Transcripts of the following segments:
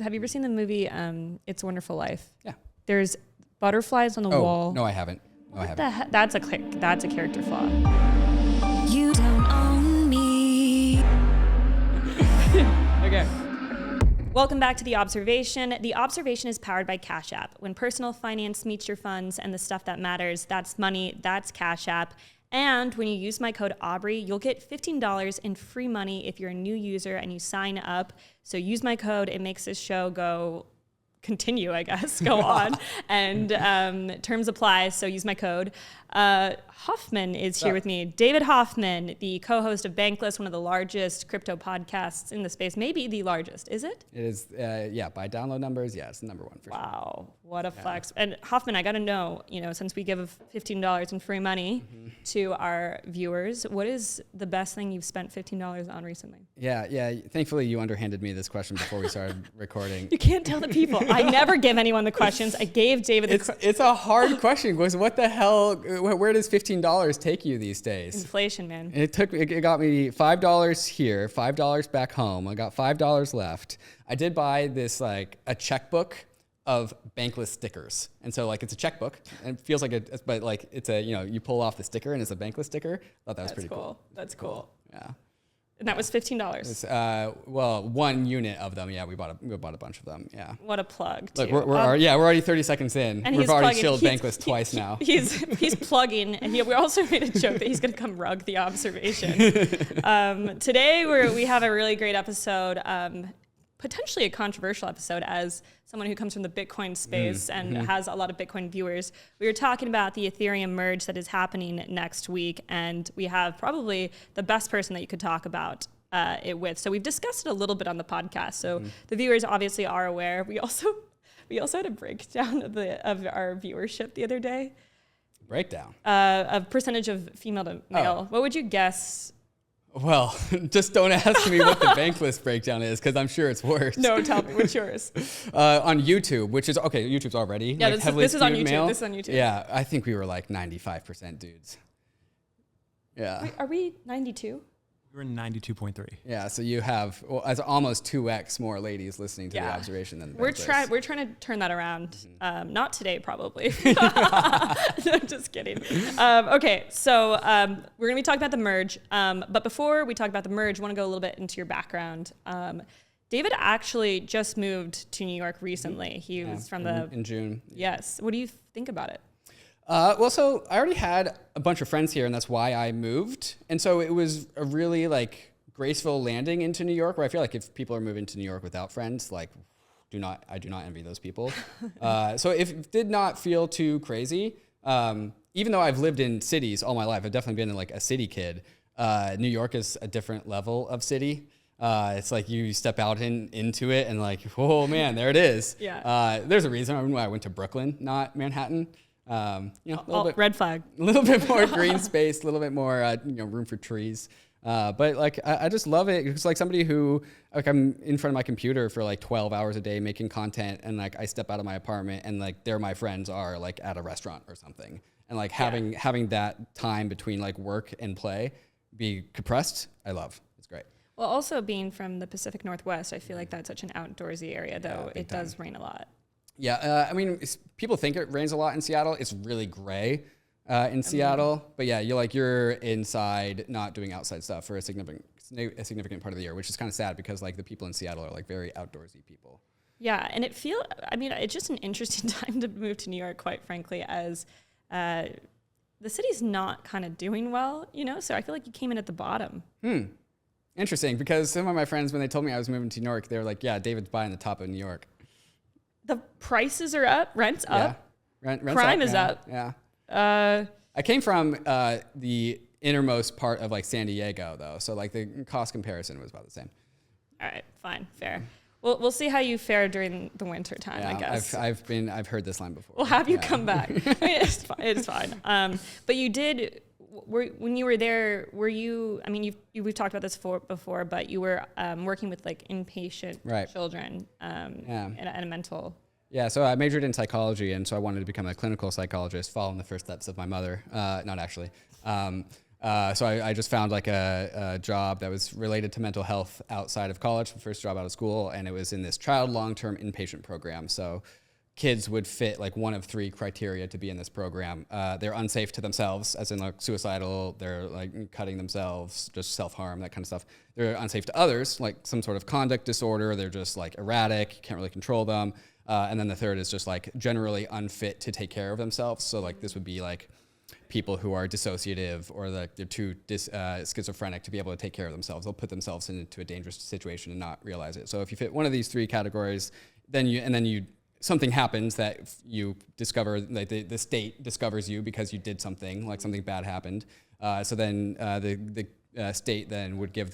Have you ever seen the movie It's a Wonderful Life? Yeah. There's butterflies on the wall. No, I haven't. No, I haven't. That's a character flaw. You don't own me. Okay. Welcome back to The Aubservation. The Aubservation is powered by Cash App. When personal finance meets your funds and the stuff that matters, that's money, that's Cash App. And when you use my code Aubrey, you'll get $15 in free money if you're a new user and you sign up. So use my code. It makes this show go on. And terms apply, so use my code. Hoffman is here with me. David Hoffman, the co-host of Bankless, one of the largest crypto podcasts in the space. Maybe the largest, is it? It is, by download numbers, it's the number one for sure. Wow, what a flex. And Hoffman, I gotta know, since we give $15 in free money to our viewers, what is the best thing you've spent $15 on recently? Yeah. Thankfully, you underhanded me this question before we started recording. You can't tell the people. I never give anyone the questions. I gave David the It's a hard question, because what the hell, where does $15 take you these days? Inflation, man. It got me $5 here, $5 back home. I got $5 left. I did buy this a checkbook of Bankless stickers. And so it's a checkbook, and it feels like it's a, you pull off the sticker and it's a Bankless sticker. I thought that was pretty cool. That's cool. Yeah. And that was $15. One unit of them. Yeah, we bought a bunch of them. Yeah. What a plug. Look, we're already 30 seconds in. And we've already shilled Bankless twice now. He's plugging, and we also made a joke that he's going to come rug the Aubservation. Today we have a really great episode, potentially a controversial episode, as someone who comes from the Bitcoin space and has a lot of Bitcoin viewers. We were talking about the Ethereum merge that is happening next week, and we have probably the best person that you could talk about it with. So we've discussed it a little bit on the podcast. So the viewers obviously are aware. We also had a breakdown of our viewership the other day. Breakdown? Of percentage of female to male. Oh. What would you guess? Well, just don't ask me what the Bankless breakdown is, because I'm sure it's worse. No, tell me, what's yours? On YouTube, which is, YouTube's already this is on YouTube. male. This is on YouTube. Yeah, I think we were 95% dudes. Yeah. Wait, are we 92? We were 92.3. Yeah, so you have as almost 2x more ladies listening to the Aubservation than Bankless. We're trying to turn that around. Not today, probably. No, just kidding. Okay, so we're gonna be talking about the merge. But before we talk about the merge, I want to go a little bit into your background. David actually just moved to New York recently. He was from in June. Yes. What do you think about it? So I already had a bunch of friends here, and that's why I moved. And so it was a really graceful landing into New York, where I feel like if people are moving to New York without friends, I do not envy those people. So it did not feel too crazy. Even though I've lived in cities all my life, I've definitely been a city kid. New York is a different level of city. It's you step out into it and oh man, there it is. Yeah. There's a reason why I went to Brooklyn, not Manhattan. A little bit red flag. A little bit more green space, a little bit more room for trees. But I just love it. It's somebody who I'm in front of my computer for 12 hours a day making content, and I step out of my apartment and they're my friends are at a restaurant or something, and having that time between work and play be compressed. I love. It's great. Well, also being from the Pacific Northwest, I feel like that's such an outdoorsy area, though it does rain a lot. Yeah, people think it rains a lot in Seattle. It's really gray in Seattle, but yeah, you're inside, not doing outside stuff for a significant part of the year, which is kind of sad because the people in Seattle are very outdoorsy people. Yeah, and it's just an interesting time to move to New York, quite frankly, as the city's not kind of doing well, So I feel like you came in at the bottom. Interesting, because some of my friends, when they told me I was moving to New York, they were like, "Yeah, David's buying the top of New York." The prices are up, rent's up, rent's crime is up. Yeah. I came from the innermost part of San Diego, though, so the cost comparison was about the same. All right, fine, fair. We'll see how you fare during the winter time, I guess. I've heard this line before. We'll have you come back. It's fine. But you did. When you were there, were you? We've talked about this before, but you were working with inpatient children and a mental. Yeah, so I majored in psychology, and so I wanted to become a clinical psychologist, following the first steps of my mother. Not actually. So I just found like a job that was related to mental health outside of college, the first job out of school, and it was in this child long-term inpatient program. So kids would fit like one of 3 criteria to be in this program. They're unsafe to themselves, as in like suicidal, they're like cutting themselves, just self-harm, that kind of stuff. They're unsafe to others, like some sort of conduct disorder, they're just like erratic, you can't really control them. And then the third is just like generally unfit to take care of themselves. So like this would be like people who are dissociative or like they're too schizophrenic to be able to take care of themselves. They'll put themselves into a dangerous situation and not realize it. So if you fit one of these 3 categories, then something happens that you discover, like the state discovers you because you did something, like something bad happened. So then the state then would give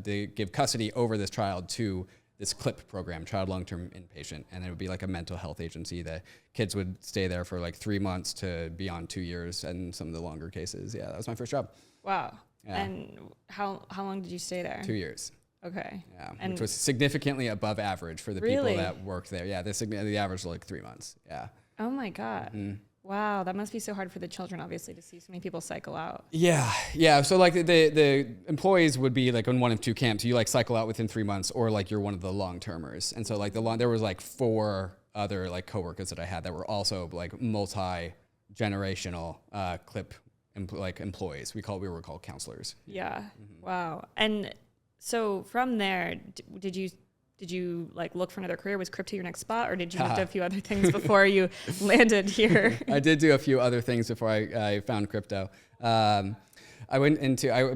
give custody over this child to this CLIP program, Child Long-Term Inpatient, and it would be like a mental health agency that kids would stay there for like 3 months to beyond 2 years, and some of the longer cases. Yeah, that was my first job. Wow. Yeah. And how long did you stay there? 2 years. Okay. Yeah, and which was significantly above average for the really? people that worked there. Yeah, the average was like 3 months. Yeah. Oh my God. Wow, that must be so hard for the children, obviously, to see so many people cycle out. Yeah. So like the employees would be like in one of 2 camps. You like cycle out within 3 months, or like you're one of the long-termers. And so like there was like 4 other like coworkers that I had that were also like multi-generational CLIP employees. We were called counselors. Yeah. Wow. And so from there, did you like look for another career? Was crypto your next spot, or did you look at a few other things before you landed here? I did do a few other things before I found crypto. I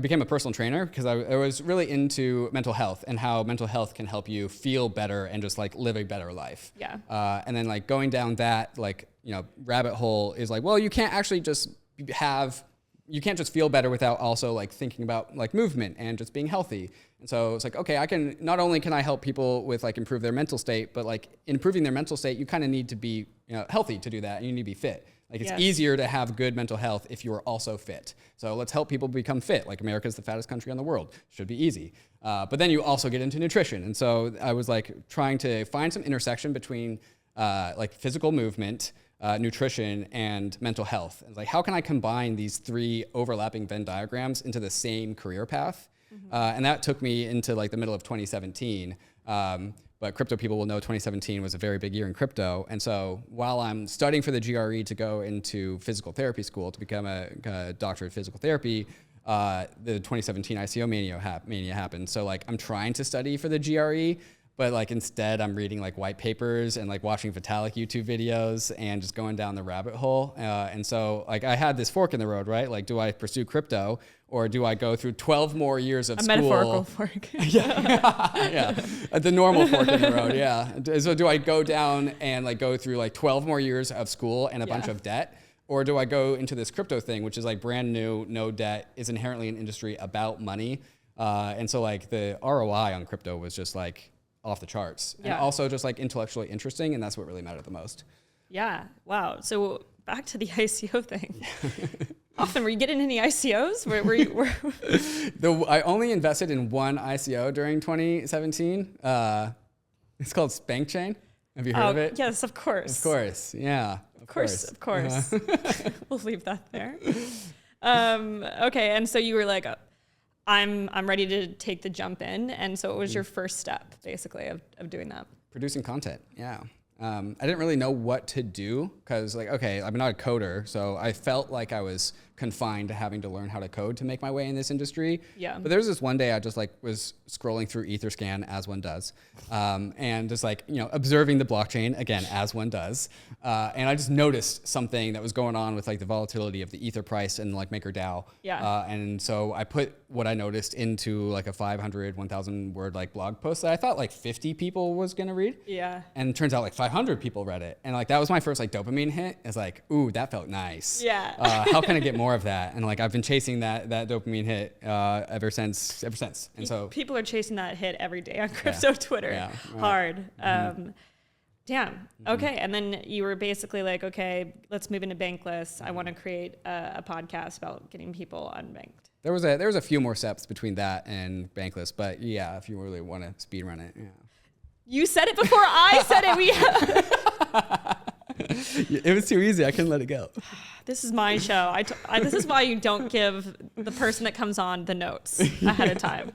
became a personal trainer because I was really into mental health and how mental health can help you feel better and just like live a better life. Yeah. And then like going down that rabbit hole is like, well, you can't actually just you can't just feel better without also like thinking about like movement and just being healthy. And so it's like, okay, not only can I help people with like improve their mental state, but like improving their mental state, you kind of need to be healthy to do that, and you need to be fit. Like it's easier to have good mental health if you are also fit. So let's help people become fit. Like America's the fattest country in the world. Should be easy. But then you also get into nutrition. And so I was like trying to find some intersection between like physical movement, nutrition, and mental health. And like, how can I combine these 3 overlapping Venn diagrams into the same career path? And that took me into like the middle of 2017. But crypto people will know 2017 was a very big year in crypto. And so while I'm studying for the GRE to go into physical therapy school to become a doctorate of physical therapy, the 2017 ICO mania happened. So like I'm trying to study for the GRE, but like instead I'm reading like white papers and like watching Vitalik YouTube videos and just going down the rabbit hole. And so like I had this fork in the road, right? Like, do I pursue crypto, or do I go through 12 more years of school? A metaphorical fork. Yeah. The normal fork in the road, yeah. So do I go down and like go through like 12 more years of school and a bunch of debt? Or do I go into this crypto thing, which is like brand new, no debt, is inherently an industry about money. And so like the ROI on crypto was just like off the charts. And also just like intellectually interesting, and that's what really mattered the most. Yeah. Wow. So back to the ICO thing. Hoffman, were you getting any ICOs? I only invested in one ICO during 2017. It's called SpankChain. Have you heard of it? Yes, of course. Of course, yeah. Of course. We'll leave that there. Okay, and so you were like, I'm ready to take the jump in. And so what was your first step, basically, of doing that? Producing content, yeah. I didn't really know what to do because, like, okay, I'm not a coder, so I felt like I was confined to having to learn how to code to make my way in this industry. Yeah. But there was this one day I just like was scrolling through Etherscan as one does, and just like observing the blockchain again as one does, and I just noticed something that was going on with like the volatility of the Ether price and like MakerDAO. Yeah. And so I put what I noticed into like a 500, 1,000 word like blog post that I thought like 50 people was gonna read. Yeah. And it turns out like 500 people read it. And like, that was my first like dopamine hit. It's like, ooh, that felt nice. Yeah. How can I get more of that? And like, I've been chasing that dopamine hit ever since. And so people are chasing that hit every day on crypto Twitter. Yeah. Hard. Damn. Okay. And then you were basically like, okay, let's move into Bankless. I want to create a podcast about getting people unbanked. There was a few more steps between that and Bankless, but yeah, if you really want to speed run it, yeah. You said it before I said it. It was too easy. I couldn't let it go. This is my show. This is why you don't give the person that comes on the notes ahead of time.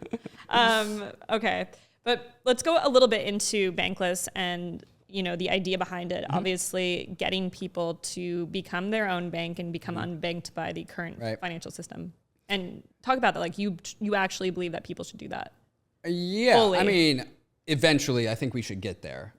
Okay, but let's go a little bit into Bankless and the idea behind it. Obviously, getting people to become their own bank and become unbanked by the current financial system. And talk about that. Like you actually believe that people should do that. Yeah, fully. I mean, eventually, I think we should get there.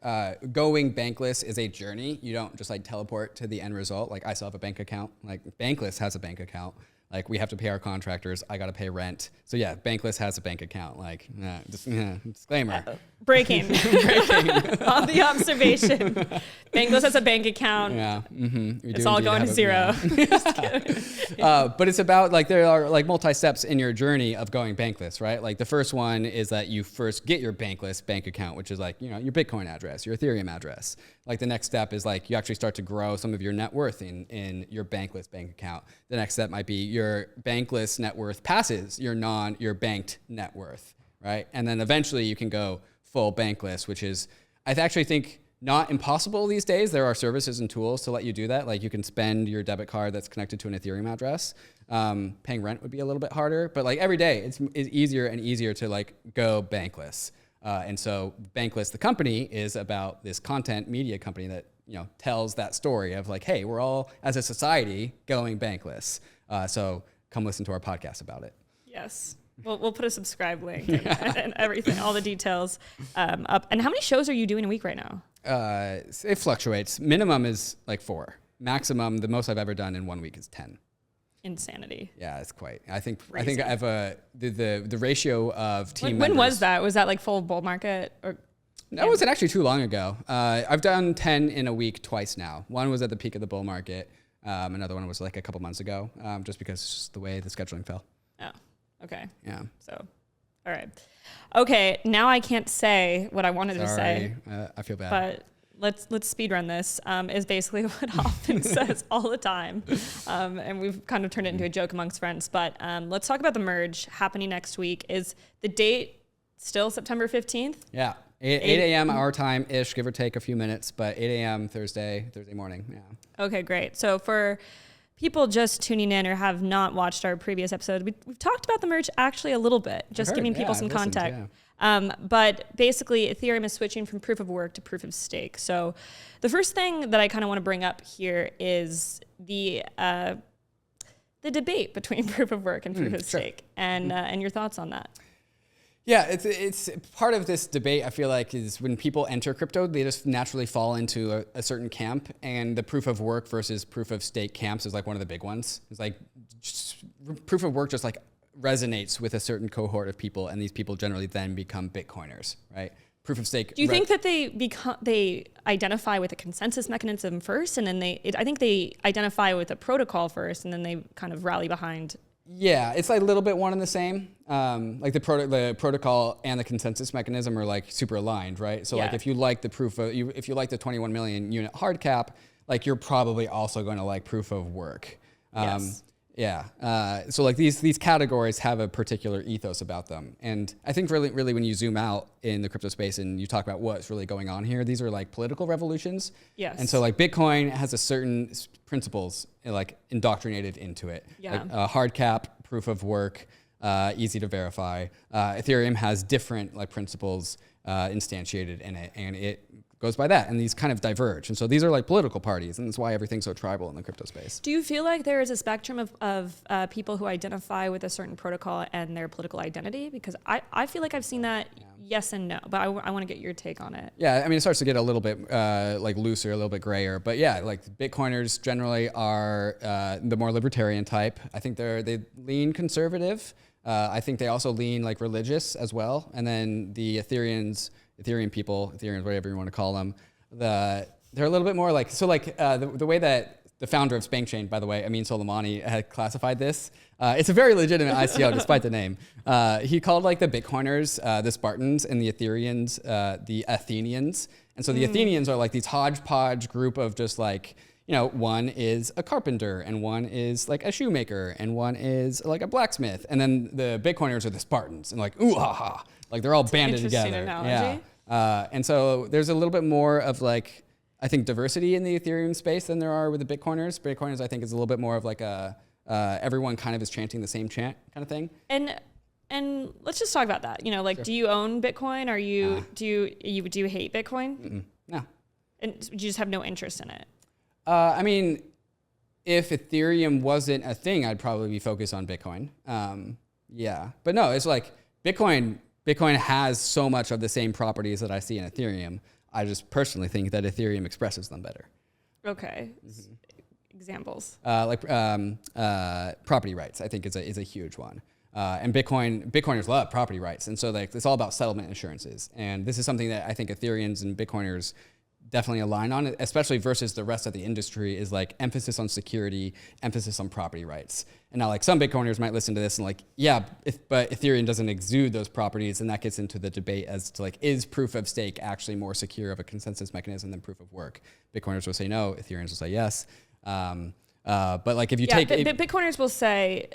Going bankless is a journey. You don't just like teleport to the end result. Like I still have a bank account. Like Bankless has a bank account. Like we have to pay our contractors. I got to pay rent. So yeah, Bankless has a bank account. Like disclaimer. Breaking. On the observation. Bankless has a bank account. Yeah. It's all going to zero. But it's about like there are like multi-steps in your journey of going bankless, right? Like the first one is that you first get your bankless bank account, which is like, your Bitcoin address, your Ethereum address. Like the next step is like you actually start to grow some of your net worth in your bankless bank account. The next step might be your bankless net worth passes your banked net worth, right? And then eventually you can go full bankless, which is, I actually think, not impossible these days. There are services and tools to let you do that. Like you can spend your debit card that's connected to an Ethereum address. Paying rent would be a little bit harder, but like every day it's easier and easier to like go bankless. And so Bankless, the company, is about this content media company that tells that story of like, hey, we're all as a society going bankless. So come listen to our podcast about it. Yes. We'll put a subscribe link and everything, all the details up. And how many shows are you doing a week right now? It fluctuates. Minimum is like 4. Maximum, the most I've ever done in 1 week is 10. Insanity. Yeah, it's quite. I think I have the ratio of team members. When was that? Was that like full bull market or? That wasn't actually too long ago. I've done 10 in a week twice now. One was at the peak of the bull market. Another one was like a couple months ago, just because it's just the way the scheduling fell. Oh, okay. Yeah. So, all right. Okay, now I can't say what I wanted to say. I feel bad. But let's speed run this. Is basically what Hoffman says all the time, and we've kind of turned it into a joke amongst friends. But let's talk about the merge happening next week. Is the date still September 15th? Yeah. 8 a.m. our time-ish, give or take a few minutes, but 8 a.m. Thursday morning. Yeah. Okay, great. So for people just tuning in or have not watched our previous episode, we've talked about the merge actually a little bit, just giving people some context. But basically, Ethereum is switching from proof of work to proof of stake. So the first thing that I kind of want to bring up here is the debate between proof of work and proof of stake, and your thoughts on that. Yeah, it's part of this debate, I feel like, is when people enter crypto, they just naturally fall into a certain camp, and the proof of work versus proof of stake camps is like one of the big ones. It's like proof of work just like resonates with a certain cohort of people, and these people generally then become Bitcoiners, right? Proof of stake. Do you think that they identify with a consensus mechanism first, and then I think they identify with a protocol first, and then they kind of rally behind? Yeah, it's like a little bit one and the same. Like the protocol and the consensus mechanism are like super aligned, right? So like if you like the if you like the 21 million unit hard cap, like you're probably also going to like proof of work. Yes. Yeah. So like these categories have a particular ethos about them. And I think really when you zoom out in the crypto space and you talk about what's really going on here, these are like political revolutions. Yes. And so like Bitcoin has a certain principles like indoctrinated into it. Yeah. Like hard cap, proof of work, easy to verify. Ethereum has different like principles instantiated in it, and it goes by that, and these kind of diverge. And so these are like political parties, and that's why everything's so tribal in the crypto space. Do you feel like there is a spectrum of people who identify with a certain protocol and their political identity? Because I feel like I've seen that yes and no, but I want to get your take on it. Yeah, I mean, it starts to get a little bit like looser, a little bit grayer, but yeah, like Bitcoiners generally are the more libertarian type. I think they lean conservative. I think they also lean like religious as well. And then the Ethereum people, Ethereans, whatever you want to call them, they're a little bit more like, so like the way that the founder of SpankChain, by the way, Amin Soleimani, had classified this. It's a very legitimate ICO despite the name. He called like the Bitcoiners the Spartans and the Ethereans the Athenians. And so the Athenians are like these hodgepodge group of just like, one is a carpenter, and one is like a shoemaker, and one is like a blacksmith. And then the Bitcoiners are the Spartans, and like, ooh, ha, ha. Like they're all banded together. Analogy. Yeah. And so there's a little bit more of like, I think, diversity in the Ethereum space than there are with the Bitcoiners. Bitcoiners, I think, is a little bit more of like a everyone kind of is chanting the same chant kind of thing. And let's just talk about that. You know, like, Sure. do you own Bitcoin? Are you do you hate Bitcoin? No. And you just have no interest in it? I mean, if Ethereum wasn't a thing, I'd probably be focused on Bitcoin. Yeah, but no, it's like Bitcoin has so much of the same properties that I see in Ethereum. I just personally think that Ethereum expresses them better. Okay. Examples. Property rights, I think, is a huge one. And Bitcoiners love property rights. And so like it's all about settlement insurances. And this is something that I think Ethereans and Bitcoiners definitely align on, especially versus the rest of the industry, is like emphasis on security, emphasis on property rights. And now like some Bitcoiners might listen to this and like, yeah, but Ethereum doesn't exude those properties. And that gets into the debate as to like, is proof of stake actually more secure of a consensus mechanism than proof of work? Bitcoiners will say no, Ethereans will say yes. But like if you take... Bitcoiners will say...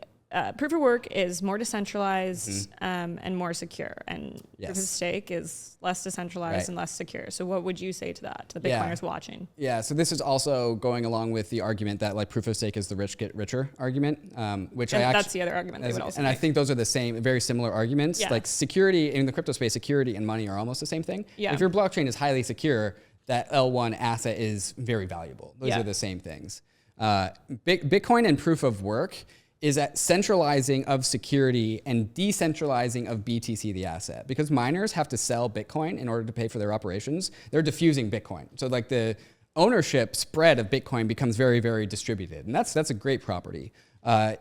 proof of work is more decentralized and more secure, and proof of stake is less decentralized and less secure. So what would you say to that, to the Bitcoiners watching? Yeah, so this is also going along with the argument that like proof of stake is the rich get richer argument, which that's the other argument they would also make. I think those are the same, very similar arguments. Yeah. Like security, in the crypto space, security and money are almost the same thing. Yeah. If your blockchain is highly secure, that L1 asset is very valuable. Those are the same things. Bitcoin and proof of work is that centralizing of security and decentralizing of BTC, the asset. Because miners have to sell Bitcoin in order to pay for their operations, they're diffusing Bitcoin. So like the ownership spread of Bitcoin becomes very, very distributed. And that's a great property.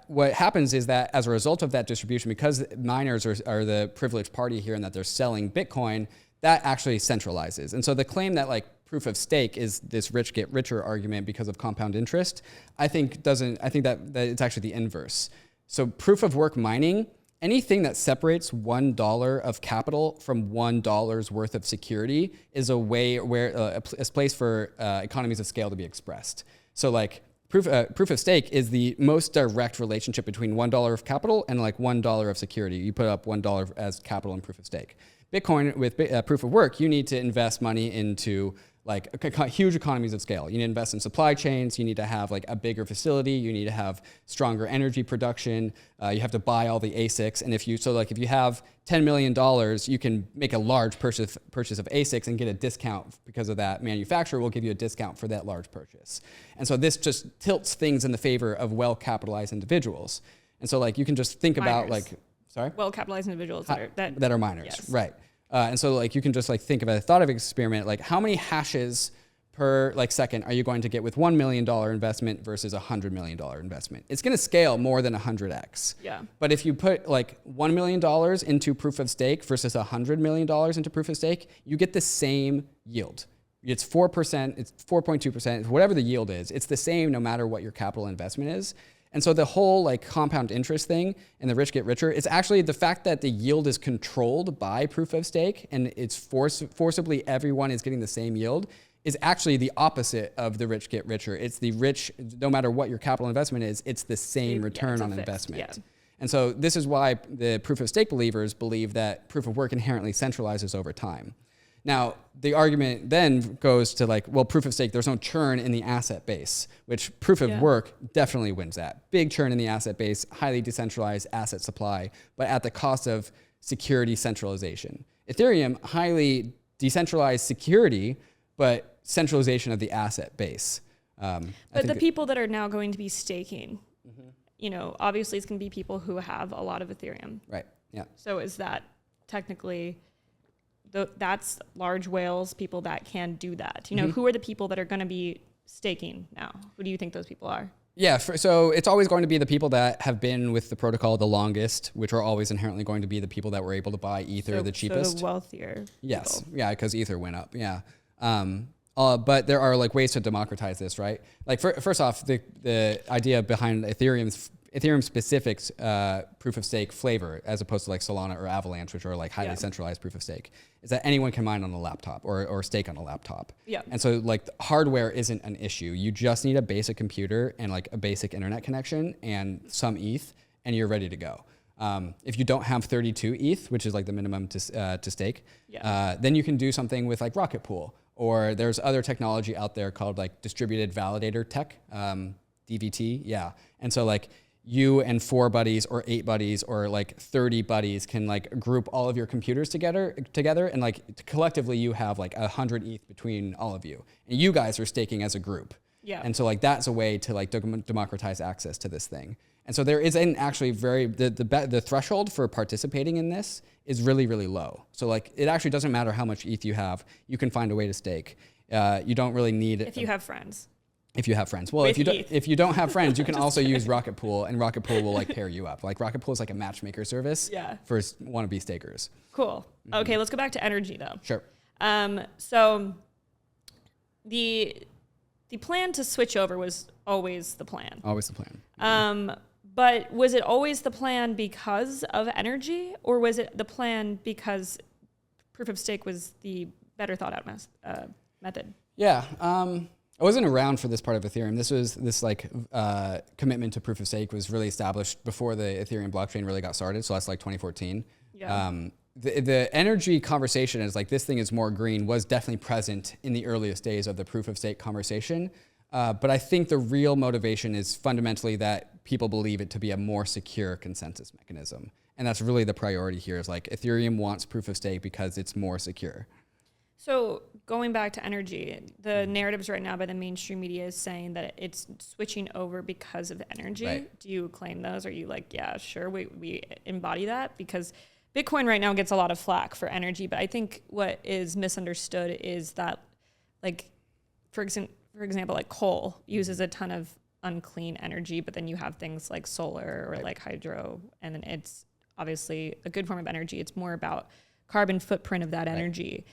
What happens is that as a result of that distribution, because miners are the privileged party here and that they're selling Bitcoin, that actually centralizes. And so the claim that like proof of stake is this rich get richer argument because of compound interest, I think that it's actually the inverse. So proof of work mining, anything that separates $1 of capital from $1 worth of security is a way where a place for economies of scale to be expressed. So like proof of stake is the most direct relationship between $1 of capital and like $1 of security. You put up $1 as capital in proof of stake. Bitcoin with proof of work, you need to invest money into like huge economies of scale. You need to invest in supply chains. You need to have like a bigger facility. You need to have stronger energy production. You have to buy all the ASICs. And if you have $10 million, you can make a large purchase of ASICs and get a discount because of that. Manufacturer will give you a discount for that large purchase. And so this just tilts things in the favor of well-capitalized individuals. And so like you can just think about like, sorry? Well-capitalized individuals that are miners, yes. right? And so like you can just like think about a thought of experiment, like how many hashes per like second are you going to get with $1 million investment versus $100 million investment? It's going to scale more than 100x. Yeah. But if you put like $1 million into proof of stake versus $100 million into proof of stake, you get the same yield. It's 4%, it's 4.2%, whatever the yield is. It's the same no matter what your capital investment is. And so the whole like compound interest thing and the rich get richer, it's actually the fact that the yield is controlled by proof of stake and it's forcibly everyone is getting the same yield is actually the opposite of the rich get richer. It's the rich, no matter what your capital investment is, it's the same return on investment. Yeah. And so this is why the proof of stake believers believe that proof of work inherently centralizes over time. Now, the argument then goes to like, well, proof of stake, there's no churn in the asset base, which proof of work definitely wins that. Big churn in the asset base, highly decentralized asset supply, but at the cost of security centralization. Ethereum, highly decentralized security, but centralization of the asset base. But the people that are now going to be staking, you know, obviously it's going to be people who have a lot of Ethereum. Right, yeah. So is that technically... that's large whales, people that can do that. You know, who are the people that are going to be staking now? Who do you think those people are? Yeah, so it's always going to be the people that have been with the protocol the longest, which are always inherently going to be the people that were able to buy Ether the cheapest. So the wealthier Yes, people. Yeah, because Ether went up, yeah. But there are like ways to democratize this, right? Like first off, the idea behind Ethereum specific proof of stake flavor, as opposed to like Solana or Avalanche, which are like highly centralized proof of stake, is that anyone can mine on a laptop or stake on a laptop. Yeah. And so like the hardware isn't an issue. You just need a basic computer and like a basic internet connection and some ETH, and you're ready to go. If you don't have 32 ETH, which is like the minimum to stake, then you can do something with like Rocket Pool or there's other technology out there called like distributed validator tech, DVT. Yeah. And so like you and 4 buddies or 8 buddies or like 30 buddies can like group all of your computers together and like collectively you have like 100 ETH between all of you. And you guys are staking as a group. Yeah. And so like that's a way to like democratize access to this thing. And so there is an actually the threshold for participating in this is really, really low. So like it actually doesn't matter how much ETH you have, you can find a way to stake. You don't really need If you have friends. If you have friends. Well, With if you don't have friends, you can also use Rocket Pool, and Rocket Pool will like pair you up. Like Rocket Pool is like a matchmaker service for wannabe stakers. Cool. Okay, let's go back to energy though. Sure. So the plan to switch over was always the plan. Always the plan. But was it always the plan because of energy, or was it the plan because proof of stake was the better thought out method? Yeah. I wasn't around for this part of Ethereum. This commitment to proof of stake was really established before the Ethereum blockchain really got started. So that's like 2014. Yeah. The energy conversation is like this thing is more green was definitely present in the earliest days of the proof of stake conversation. But I think the real motivation is fundamentally that people believe it to be a more secure consensus mechanism. And that's really the priority here is like Ethereum wants proof of stake because it's more secure. So going back to energy, the narratives right now by the mainstream media is saying that it's switching over because of energy. Right. Do you claim those? Are you like, yeah, sure, we embody that? Because Bitcoin right now gets a lot of flack for energy, but I think what is misunderstood is that, like, for example, like coal uses a ton of unclean energy, but then you have things like solar or like hydro, and then it's obviously a good form of energy. It's more about carbon footprint of that energy.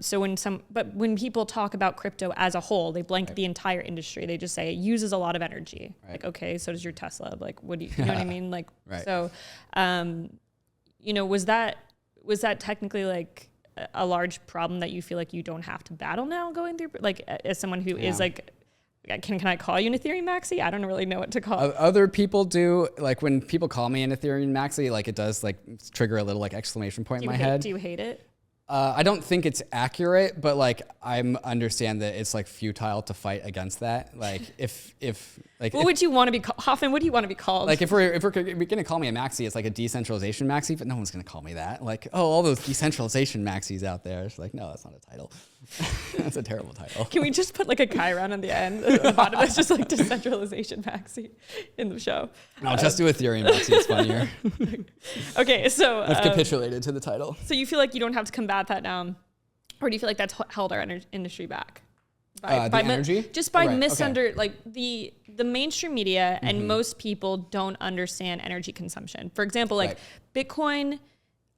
So when people talk about crypto as a whole, they blanket the entire industry. They just say it uses a lot of energy. Like, okay, so does your Tesla. Like, what do you know what I mean? Like, so, was that technically like a large problem that you feel like you don't have to battle now going through? Like, as someone who is like, can I call you an Ethereum maxi? I don't really know what to call it. Other people do. Like when people call me an Ethereum maxi, like it does like trigger a little like exclamation point in my head. Do you hate it? I don't think it's accurate, but like I understand that it's like futile to fight against that. Like if like what would you want to be called? Hoffman, what do you want to be called? Like if we're gonna call me a maxi, it's like a decentralization maxi, but no one's gonna call me that. Like, oh, all those decentralization maxis out there. It's like, no, that's not a title. That's a terrible title. Can we just put like a Chiron on the end? The bottom is just like decentralization maxi in the show. No, just do Ethereum maxi. It's funnier. Okay, so I've capitulated to the title. So you feel like you don't have to combat that now, or do you feel like that's held our industry back? By energy? Just by like the mainstream media and most people don't understand energy consumption. For example, like Bitcoin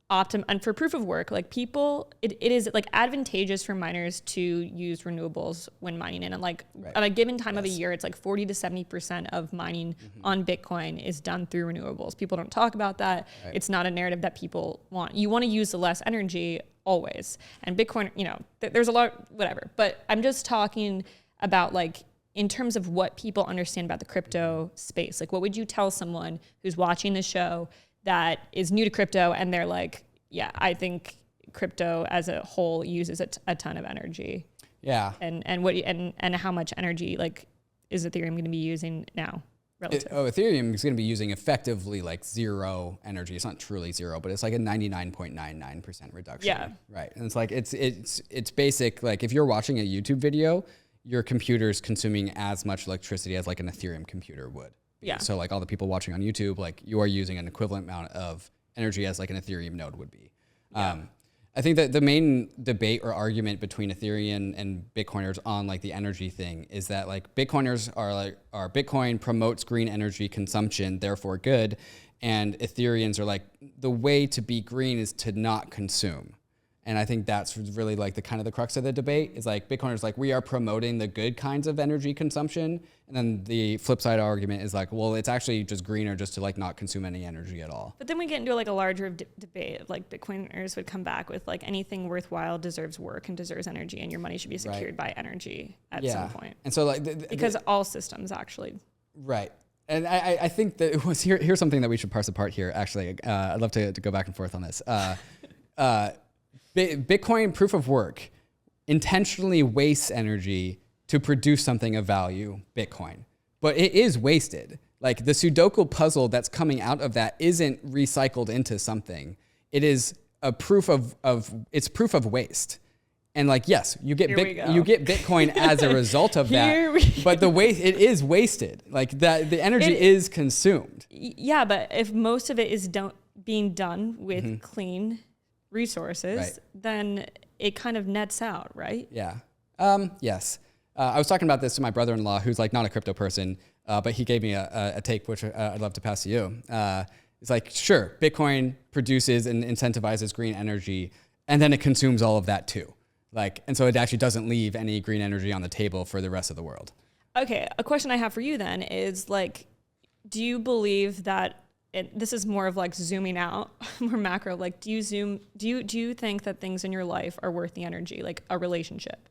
and for proof of work, like people, it is like advantageous for miners to use renewables when mining in. And like at a given time of a year, it's like 40 to 70% of mining on Bitcoin is done through renewables. People don't talk about that. It's not a narrative that people want. You want to use the less energy always. And Bitcoin, there's a lot, whatever. But I'm just talking about like, in terms of what people understand about the crypto space. Like what would you tell someone who's watching the show that is new to crypto and they're like, yeah, I think crypto as a whole uses a ton of energy. Yeah. And how much energy like is Ethereum going to be using now? Relative? Ethereum is going to be using effectively like zero energy. It's not truly zero, but it's like a 99.99% reduction. Yeah. Right. And it's like it's basic. Like if you're watching a YouTube video, your computer's consuming as much electricity as like an Ethereum computer would. Yeah. So like all the people watching on YouTube, like you are using an equivalent amount of energy as like an Ethereum node would be. Yeah. I think that the main debate or argument between Ethereum and Bitcoiners on like the energy thing is that like Bitcoiners are Bitcoin promotes green energy consumption, therefore good. And Ethereans are like, the way to be green is to not consume. And I think that's really like the kind of the crux of the debate is like Bitcoiners like we are promoting the good kinds of energy consumption. And then the flip side argument is like, well, it's actually just greener just to like not consume any energy at all. But then we get into like a larger debate of like Bitcoiners would come back with like anything worthwhile deserves work and deserves energy and your money should be secured by energy at some point. And so like, because all systems actually. Right. And I think that it was here's something that we should parse apart here. Actually, I'd love to go back and forth on this. Bitcoin proof of work intentionally wastes energy to produce something of value, Bitcoin. But it is wasted. Like the Sudoku puzzle that's coming out of that isn't recycled into something. It is a proof of it's proof of waste. And like, yes, you get Bitcoin as a result of that, but the waste, it is wasted. Like that, the energy is consumed. Yeah, but if most of it is being done with clean resources, then it kind of nets out, right? Yeah. Yes. I was talking about this to my brother-in-law, who's like not a crypto person, but he gave me a take, which I'd love to pass to you. It's like, sure, Bitcoin produces and incentivizes green energy, and then it consumes all of that too. Like, and so it actually doesn't leave any green energy on the table for the rest of the world. Okay. A question I have for you then is like, do you believe that this is more of like zooming out, more macro, like do you think that things in your life are worth the energy, like a relationship?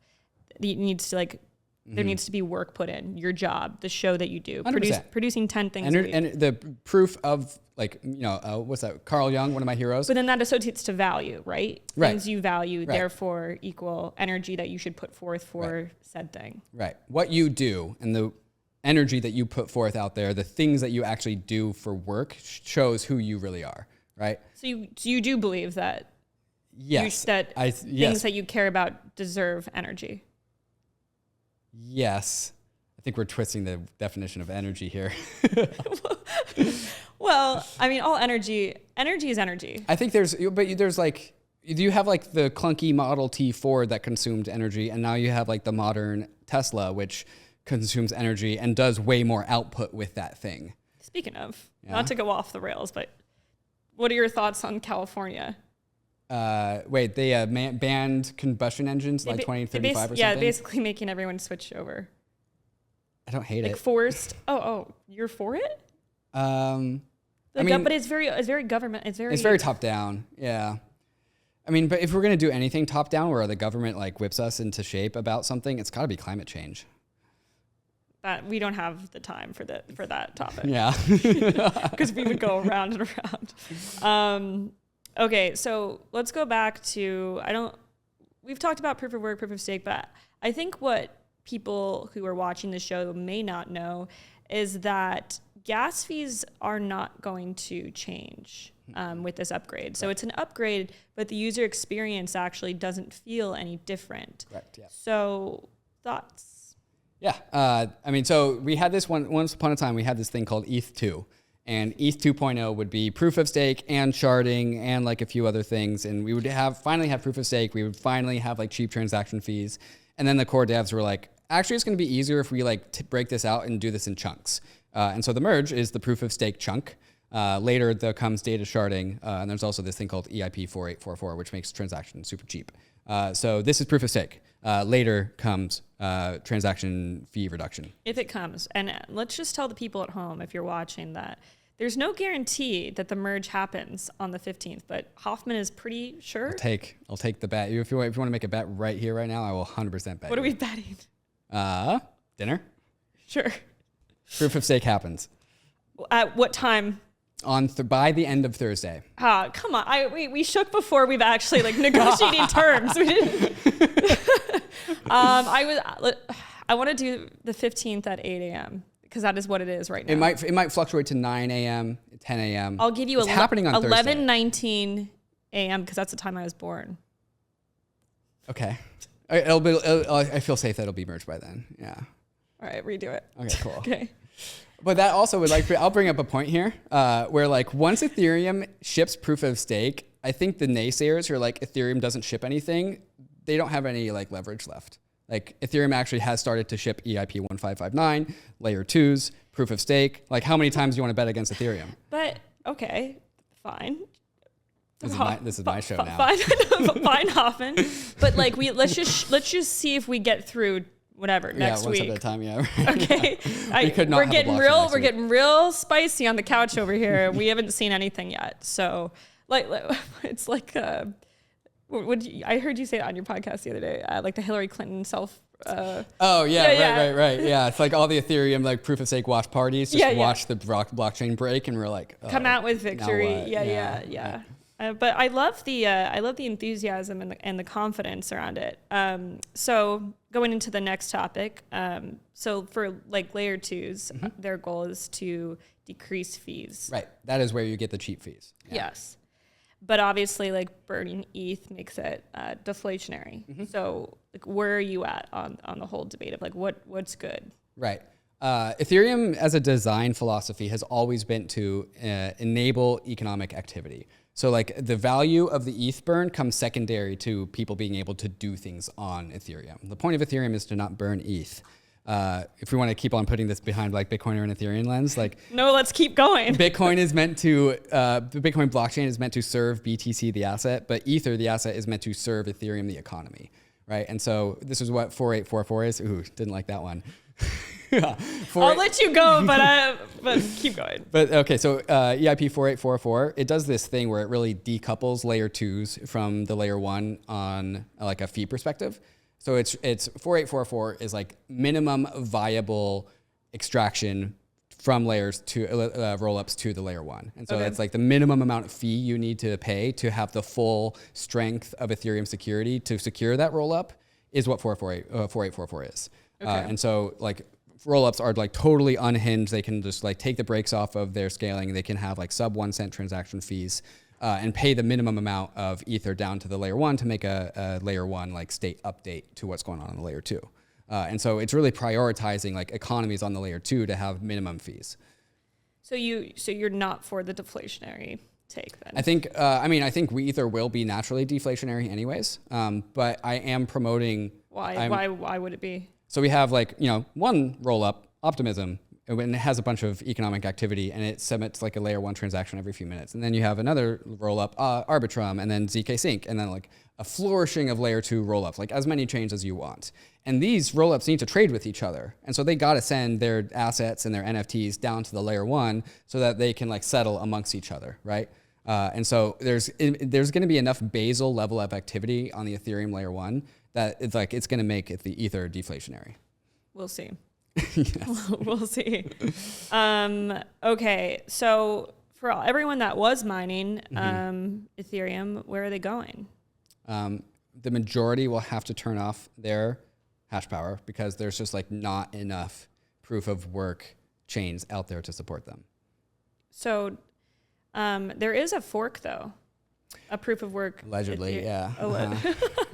It needs to like, there needs to be work put in, your job, the show that you do, producing 10 things a week. And the proof of like, what's that? Carl Jung, one of my heroes. But then that associates to value, right? Right. Things you value, therefore equal energy that you should put forth for said thing. Right. What you do and the energy that you put forth out there, the things that you actually do for work shows who you really are, right? So you do believe that things that you care about deserve energy? Yes. I think we're twisting the definition of energy here. Well, I mean, all energy is energy. I think there's like, you have like the clunky Model T Ford that consumed energy, and now you have like the modern Tesla, which consumes energy and does way more output with that thing. Speaking of, not to go off the rails, but what are your thoughts on California? They banned combustion engines like 2035 or something? Yeah, basically making everyone switch over. I don't hate it. Like forced. Oh, you're for it? But it's very government. It's very top down. Yeah. I mean, but if we're going to do anything top down where the government like whips us into shape about something, it's got to be climate change. That we don't have the time for that topic. Yeah. Because we would go around and around. Okay, so let's go back to, we've talked about proof of work, proof of stake, but I think what people who are watching the show may not know is that gas fees are not going to change with this upgrade. So it's an upgrade, but the user experience actually doesn't feel any different. Correct, yeah. So thoughts? Yeah, so we had this once upon a time, we had this thing called ETH2. And ETH 2.0 would be proof of stake and sharding and like a few other things. And we would finally have proof of stake. We would finally have like cheap transaction fees. And then the core devs were like, actually, it's going to be easier if we like break this out and do this in chunks. And so the merge is the proof of stake chunk. Later, there comes data sharding. And there's also this thing called EIP 4844, which makes transactions super cheap. So this is proof of stake. Later comes transaction fee reduction. If it comes. And let's just tell the people at home, if you're watching, that there's no guarantee that the merge happens on the 15th, but Hoffman is pretty sure. I'll take the bet. If you want to make a bet right here, right now, I will 100% bet. What are we betting? Dinner? Sure. Proof of stake happens. At what time? By the end of Thursday. Come on. We shook before we've actually like negotiating terms. We didn't. I want to do the 15th at 8 a.m. because that is what it is right now. It might fluctuate to 9 a.m., 10 a.m. I'll give you happening on 11:19 a.m. because that's the time I was born. Okay. I feel safe that it'll be merged by then. Yeah. All right, redo it. Okay, cool. Okay. But that also would I'll bring up a point here where like once Ethereum ships proof of stake, I think the naysayers who are like Ethereum doesn't ship anything, they don't have any like leverage left. Like Ethereum actually has started to ship EIP 1559, layer 2s, proof of stake. Like how many times do you want to bet against Ethereum? But okay, fine. This is my show now. Fine, Hoffman. But like let's just see if we get through whatever next week. One step at a time. Yeah. Okay. We're getting real spicy on the couch over here. We haven't seen anything yet. So like it's like I heard you say it on your podcast the other day, like the Hillary Clinton self. Right. Yeah, it's like all the Ethereum like proof of stake watch parties. Watch the blockchain break, and we're like, come out with victory. Yeah. But I love the enthusiasm and the confidence around it. So going into the next topic, so for like layer twos, their goal is to decrease fees. Right. That is where you get the cheap fees. Yeah. Yes. But obviously, like burning ETH makes it deflationary. So, like, where are you at on the whole debate of like what's good? Right. Ethereum as a design philosophy has always been to enable economic activity. So like the value of the ETH burn comes secondary to people being able to do things on Ethereum. The point of Ethereum is to not burn ETH. If we want to keep on putting this behind like Bitcoiner and Ethereum lens, like no, let's keep going. Bitcoin is meant to, the Bitcoin blockchain is meant to serve BTC, the asset, but Ether, the asset, is meant to serve Ethereum, the economy, right? And so this is what 4844 is. Ooh, didn't like that one. I'll let you go, but keep going. But okay, so EIP 4844, it does this thing where it really decouples layer twos from the layer one on like a fee perspective. So it's 4844 is like minimum viable extraction from layers to rollups to the layer one. And so that's like the minimum amount of fee you need to pay to have the full strength of Ethereum security to secure that rollup is what 4844 is. And so like rollups are like totally unhinged. They can just like take the brakes off of their scaling. They can have like sub 1 cent transaction fees and pay the minimum amount of Ether down to the layer one to make a layer one like state update to what's going on the layer two. And so it's really prioritizing like economies on the layer two to have minimum fees. So you're not for the deflationary take then? I think Ether will be naturally deflationary anyways. But I am promoting. Why would it be? So we have like, one roll up, Optimism, and it has a bunch of economic activity and it submits like a layer one transaction every few minutes. And then you have another roll up, Arbitrum, and then ZK Sync, and then like a flourishing of layer two roll ups, like as many chains as you want. And these roll ups need to trade with each other. And so they got to send their assets and their NFTs down to the layer one so that they can like settle amongst each other, right? And so there's going to be enough basal level of activity on the Ethereum layer one that it's going to make it the Ether deflationary. We'll see. We'll see. Okay, so for everyone that was mining Ethereum, where are they going? The majority will have to turn off their hash power because there's just like not enough proof of work chains out there to support them. So there is a fork though. A proof of work. Allegedly, yeah.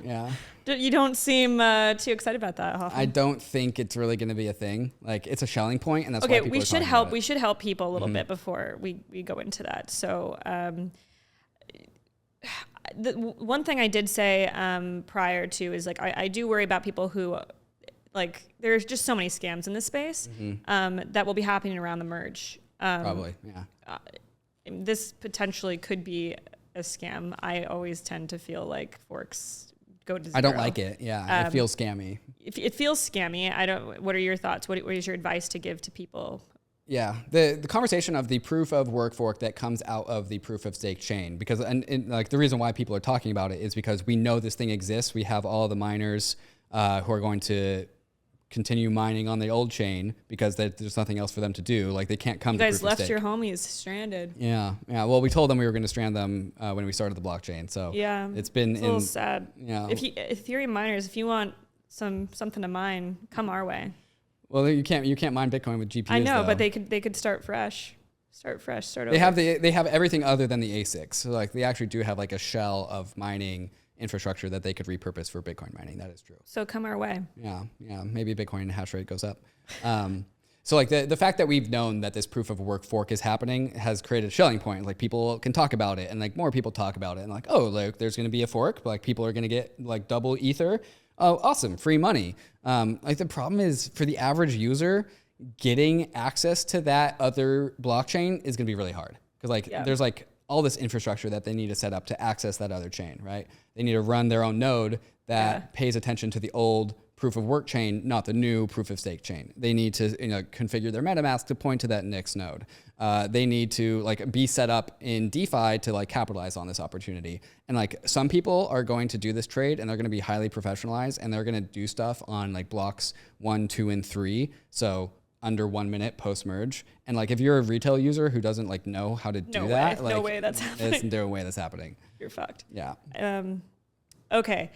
Yeah. You don't seem too excited about that, Hoffman. I don't think it's really going to be a thing. Like it's a Shelling point, and that's why people are talking about it. We should help people a little bit before we go into that. So the one thing I did say prior to is like I do worry about people who like there's just so many scams in this space that will be happening around the merge. Probably, yeah. This potentially could be a scam. I always tend to feel like forks go to zero. I don't like it. Yeah, it feels scammy. It feels scammy. What are your thoughts? What is your advice to give to people? Yeah, the conversation of the proof of work fork that comes out of the proof of stake chain, because and like the reason why people are talking about it is because we know this thing exists. We have all the miners who are going to continue mining on the old chain because there's nothing else for them to do. Like they can't come to proof of stake. You guys left your homies stranded. Yeah. Well, we told them we were going to strand them when we started the blockchain. So yeah, it's been a little sad. Yeah. Ethereum miners, if you want something to mine, come our way. Well, you can't mine Bitcoin with GPUs. I know, though. but they could start fresh. Start over. They have everything other than the ASICs. So like they actually do have like a shell of mining infrastructure that they could repurpose for Bitcoin mining. That is true. So come our way. Yeah. Maybe Bitcoin hash rate goes up. So like the fact that we've known that this proof of work fork is happening has created a Shelling point. Like people can talk about it, and like more people talk about it, and like, oh, like there's going to be a fork. Like people are going to get like double Ether. Oh, awesome, free money. Like the problem is for the average user, getting access to that other blockchain is going to be really hard because there's like all this infrastructure that they need to set up to access that other chain, right? They need to run their own node that pays attention to the old proof of work chain, not the new proof of stake chain. They need to configure their MetaMask to point to that next node. They need to like be set up in DeFi to like capitalize on this opportunity. And like some people are going to do this trade and they're going to be highly professionalized and they're going to do stuff on like blocks 1, 2, and 3. So under 1 minute post merge. And like, if you're a retail user who doesn't like know how to do that, like, no way that's happening. There's no way that's happening. You're fucked. Yeah. Okay.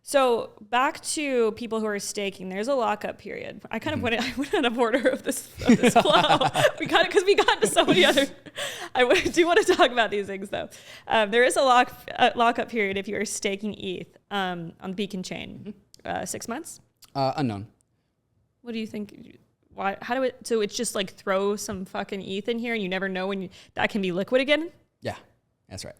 So back to people who are staking, there's a lockup period. I kind of went out of order of this flow. we got it because we got to so many other. Do want to talk about these things though. There is a lockup period if you are staking ETH on the Beacon chain. 6 months. Unknown. What do you think? Why? How do it? So it's just like throw some fucking ETH in here, and you never know when that can be liquid again. Yeah, that's right.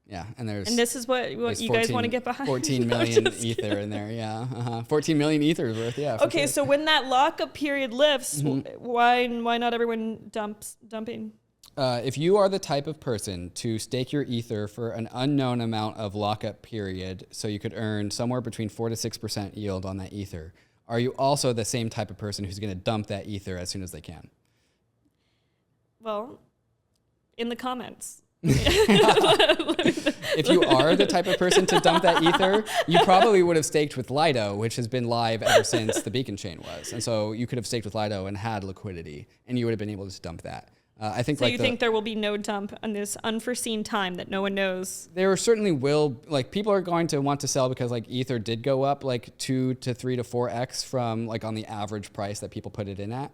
Yeah, and this is what you guys want to get behind. 14 million ether in there, yeah. 14 million ethers worth, yeah. Okay, sure. so when that lockup period lifts, why not everyone dumping? If you are the type of person to stake your ether for an unknown amount of lockup period, so you could earn somewhere between 4 to 6% yield on that ether, are you also the same type of person who's going to dump that ether as soon as they can? Well, in the comments. If you are the type of person to dump that ether, you probably would have staked with Lido, which has been live ever since the Beacon chain was. And so you could have staked with Lido and had liquidity, and you would have been able to dump that. I think. So you think there will be no dump on this unforeseen time that no one knows? There certainly will. Like, people are going to want to sell because like ether did go up like 2 to 3 to 4x from like on the average price that people put it in at.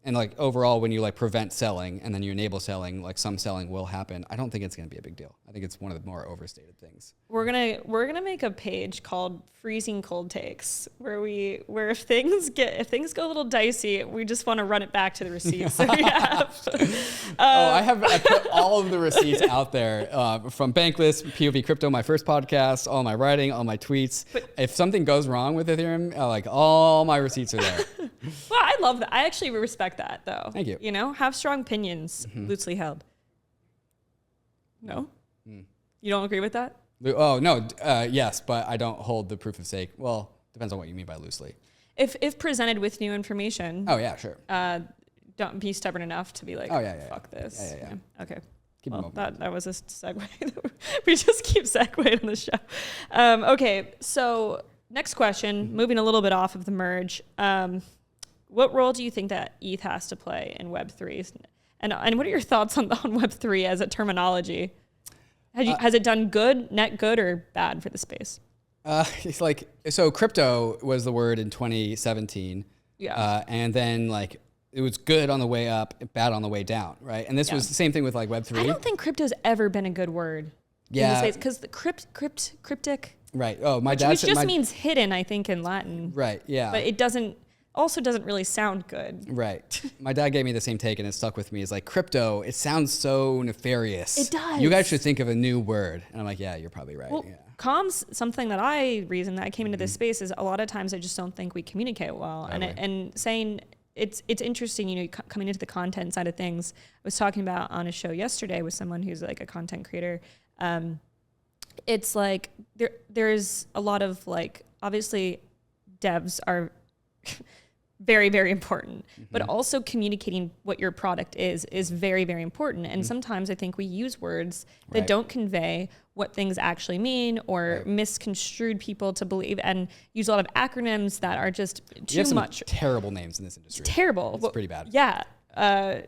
And like overall, when you like prevent selling and then you enable selling, like some selling will happen. I don't think it's going to be a big deal. I think it's one of the more overstated things. We're gonna make a page called Freezing Cold Takes, where if things go a little dicey, we just want to run it back to the receipts that we have. I put all of the receipts out there from Bankless, POV Crypto, my first podcast, all my writing, all my tweets. But if something goes wrong with Ethereum, like all my receipts are there. Well, I love that. I actually respect that, though. Thank you. You know, have strong opinions, loosely held. No? You don't agree with that? Oh, no. Yes, but I don't hold the proof of stake. Well, depends on what you mean by loosely. If presented with new information. Oh, yeah, sure. Don't be stubborn enough to be like, fuck this. Yeah. Okay. Keep well, that was a segue. We just keep segueing on the show. Okay, so next question, moving a little bit off of the merge. What role do you think that ETH has to play in Web3? And what are your thoughts on Web3 as a terminology? Has it done net good or bad for the space? It's like, so crypto was the word in 2017. Yeah. And then like it was good on the way up, bad on the way down, right? And this was the same thing with like Web3. I don't think crypto's ever been a good word. Yeah. Because the cryptic. Right. Oh, my dad said. Which just means hidden, I think, in Latin. Right. Yeah. But it doesn't really sound good. Right. My dad gave me the same take and it stuck with me. It's like crypto, it sounds so nefarious. It does. You guys should think of a new word. And I'm like, yeah, you're probably right. Well, yeah. Comms, something that I came into this space is a lot of times I just don't think we communicate well. And saying it's interesting, you know, coming into the content side of things. I was talking about on a show yesterday with someone who's like a content creator. It's like there's a lot of like, obviously devs are very, very important, but also communicating what your product is very, very important. And sometimes I think we use words that don't convey what things actually mean or misconstrued people to believe and use a lot of acronyms that are just too much. Terrible names in this industry. It's terrible. It's pretty bad. Yeah. I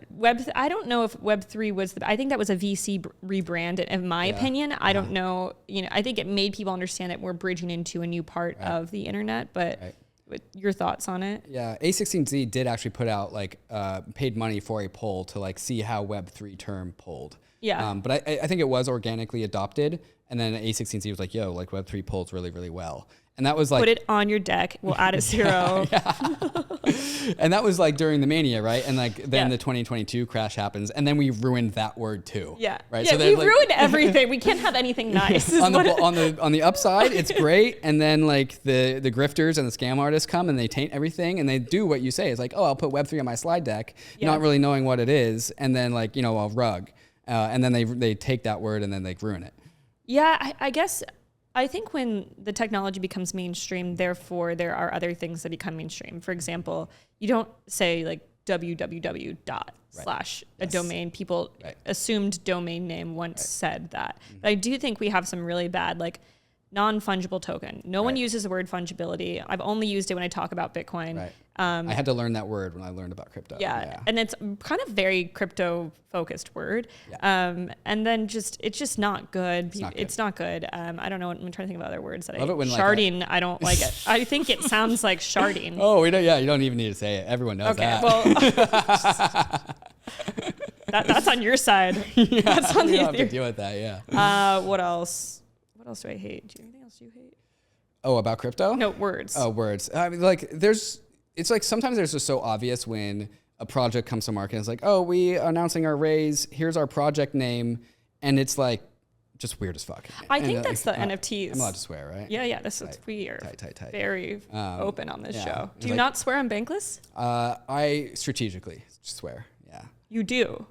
don't know if Web3 was, I think that was a VC rebrand in my opinion. I don't know, you know, I think it made people understand that we're bridging into a new part of the internet, but your thoughts on it? Yeah, A16Z did actually put out like paid money for a poll to like see how Web3 term pulled. Yeah. But I think it was organically adopted, and then A16Z was like, yo, like Web3 polls really, really well. And that was like, put it on your deck. We'll add a zero. And that was like during the mania, right? And like then the 2022 crash happens, and then we ruined that word too. Yeah. Right. Yeah, so we ruined everything. We can't have anything nice. on the upside, it's great, and then like the grifters and the scam artists come and they taint everything, and they do what you say. It's like, oh, I'll put Web3 on my slide deck, not really knowing what it is, and then like, you know, I'll rug, and then they take that word and then they ruin it. Yeah, I guess. I think when the technology becomes mainstream, therefore there are other things that become mainstream. For example, you don't say like www dot slash a domain. People assumed domain name once said that. But I do think we have some really bad like non-fungible token. No one uses the word fungibility. I've only used it when I talk about Bitcoin. Right. I had to learn that word when I learned about crypto. Yeah. And it's kind of very crypto focused word. Yeah. And then it's just not good. It's not good. I don't know. I'm trying to think of other words that sharding. I don't like it. I think it sounds like sharding. Oh, we don't. Yeah. You don't even need to say it. Everyone knows that. Well, that's on your side. That's on you the don't have to deal with that. Yeah. What else? What else do I hate? Do you have anything else you hate? Oh, about crypto? No, words. Oh, words. I mean, like, it's like sometimes there's just so obvious when a project comes to market and it's like, oh, we are announcing our raise. Here's our project name. And it's like just weird as fuck. I think that's the NFTs. I'm allowed to swear, right? Yeah. We are tight. very open on this show. Do you like, not swear on Bankless? I strategically swear. Yeah. You do?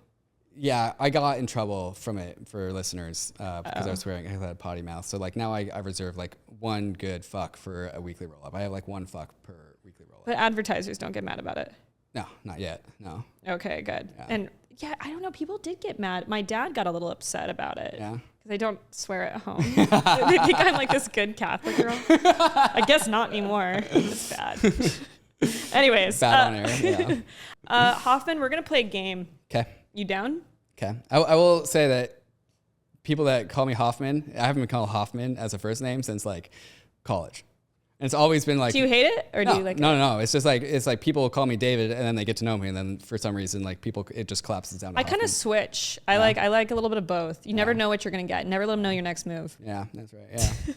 Yeah, I got in trouble from it for listeners because I was swearing. I had a potty mouth. So like now I reserve like one good fuck for a weekly roll up. I have like one fuck per weekly roll up. But advertisers don't get mad about it. No, not yet. No. Okay, good. Yeah. And yeah, I don't know. People did get mad. My dad got a little upset about it. Yeah. Because I don't swear at home. They think I'm like this good Catholic girl. I guess not anymore. It's bad. Anyways. Bad on air. Yeah. Hoffman, we're going to play a game. Okay. You down? Okay. I will say that people that call me Hoffman, I haven't been called Hoffman as a first name since like college. And it's always been like... Do you hate it? Or do you like it? No. It's just like, it's like people call me David and then they get to know me. And then for some reason, like it just collapses down to I kind of switch. I like a little bit of both. You never know what you're going to get. Never let them know your next move. Yeah, that's right.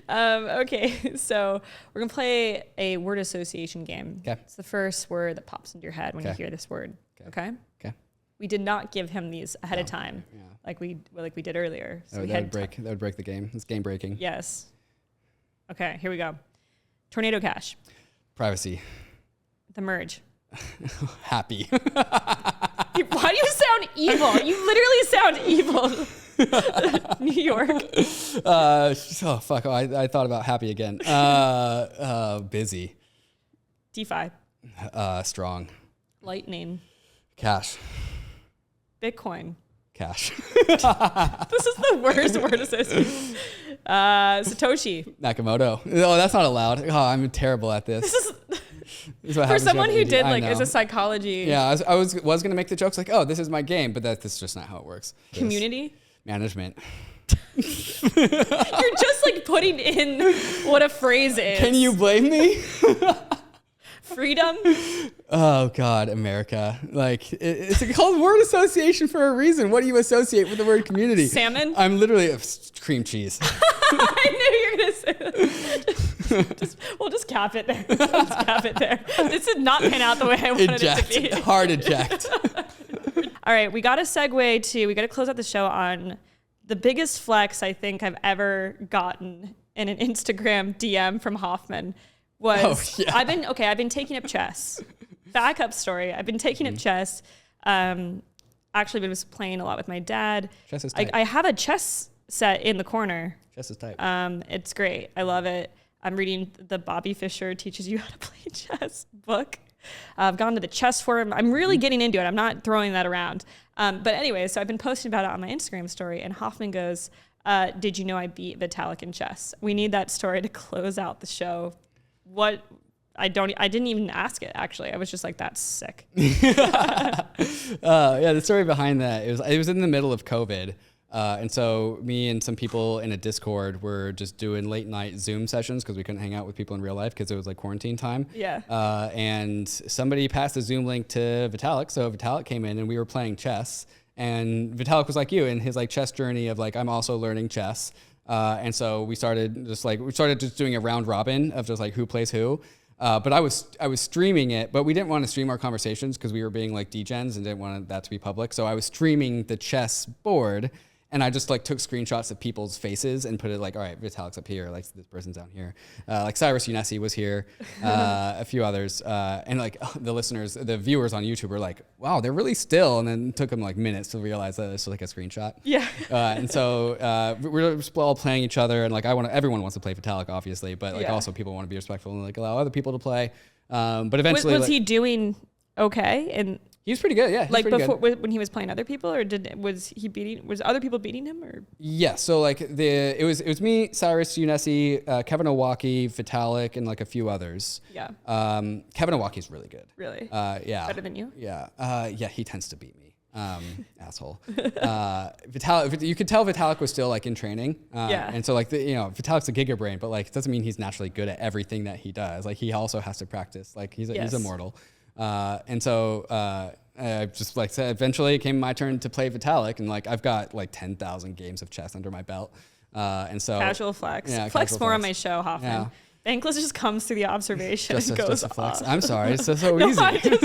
Yeah. Okay, so we're going to play a word association game. Okay. It's the first word that pops into your head when you hear this word. Okay? Okay. We did not give him these ahead of time, like we did earlier. So that would break the game. It's game breaking. Yes. Okay, here we go. Tornado Cash. Privacy. The Merge. Happy. Why do you sound evil? You literally sound evil. New York. Oh fuck! Oh, I thought about happy again. Busy. DeFi. Strong. Lightning. Cash. Bitcoin. Cash. This is the worst word association. Satoshi. Nakamoto. Oh, that's not allowed. Oh, I'm terrible at this. This is for someone who did like is a psychology. Yeah, I was gonna make the jokes like, oh, this is my game, but that's just not how it works. Community. Management. You're just like putting in what a phrase is. Can you blame me? Freedom. Oh God, America. Like it's called word association for a reason. What do you associate with the word community? Salmon. I'm literally cream cheese. I knew you were gonna say that. We'll just cap it there. This did not pan out the way I wanted it to be. Hard eject. All right, we got to close out the show on the biggest flex I think I've ever gotten in an Instagram DM from Hoffman. I've been taking up chess. Backup story. I've been taking up chess. Actually, I was playing a lot with my dad. Chess is tight. I have a chess set in the corner. Chess is tight. It's great. I love it. I'm reading the Bobby Fischer Teaches You How to Play Chess book. I've gone to the chess forum. I'm really getting into it. I'm not throwing that around. But anyway, so I've been posting about it on my Instagram story, and Hoffman goes, did you know I beat Vitalik in chess? We need that story to close out the show. I didn't even ask it, actually. I was just like, that's sick. Yeah, the story behind that, it was in the middle of COVID. And so me and some people in a Discord were just doing late night Zoom sessions because we couldn't hang out with people in real life because it was like quarantine time. Yeah. And somebody passed the Zoom link to Vitalik. So Vitalik came in and we were playing chess. And Vitalik was like you in his like chess journey of like, I'm also learning chess. And so we started just doing a round robin of just like who plays who. But I was streaming it, but we didn't want to stream our conversations because we were being like degens and didn't want that to be public. So I was streaming the chess board. And I just like took screenshots of people's faces and put it like, all right, Vitalik's up here, like this person's down here. Like Cyrus Unessi was here, a few others. And like the viewers on YouTube were like, wow, they're really still. And then it took them like minutes to realize that it's like a screenshot. Yeah. And so we're just all playing each other. And like everyone wants to play Vitalik, obviously, but like also people want to be respectful and like allow other people to play. But eventually, was he doing okay? And He was pretty good. Yeah. Like pretty before, good. when he was playing other people, or was other people beating him, or? Yeah. So like it was me, Cyrus Unessi, Kevin Owaki, Vitalik, and like a few others. Yeah. Kevin Owaki's really good. Really? Yeah. Better than you? Yeah. Yeah. He tends to beat me. Asshole. Vitalik, you could tell Vitalik was still like in training. Yeah. And so like Vitalik's a giga brain, but like it doesn't mean he's naturally good at everything that he does. Like he also has to practice. Like he's immortal. And so I just like said, eventually it came my turn to play Vitalik, and like I've got like 10,000 games of chess under my belt. And so casual flex. Yeah, Flex casual more on flex. my show, Hoffman. Yeah. Bankless just comes to the observation and goes Just a flex. off. I'm sorry. It's so No, easy. I'm just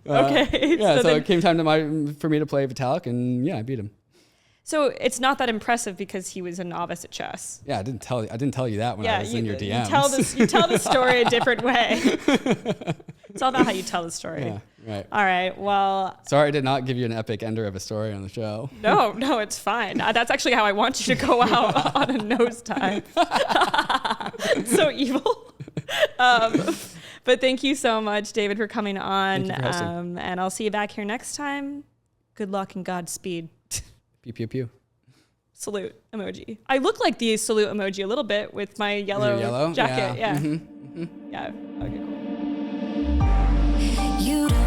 okay. Yeah. So then, it came time for me to play Vitalik, and yeah, I beat him. so it's not that impressive because he was a novice at chess. Yeah, I didn't tell you that when I was in your DMs. You tell the story a different way. It's all about how you tell the story. Yeah, right. All right. Well, Sorry, I did not give you an epic ender of a story on the show. no, it's fine. That's actually how I want you to go out on a nosedive. It's so evil. But thank you so much, David, for coming on. Thank you for hosting. And I'll see you back here next time. Good luck and Godspeed. Pew pew pew. Salute emoji. I look like the salute emoji a little bit with my yellow jacket. Yeah. Mm-hmm. Yeah. Okay, cool. You don't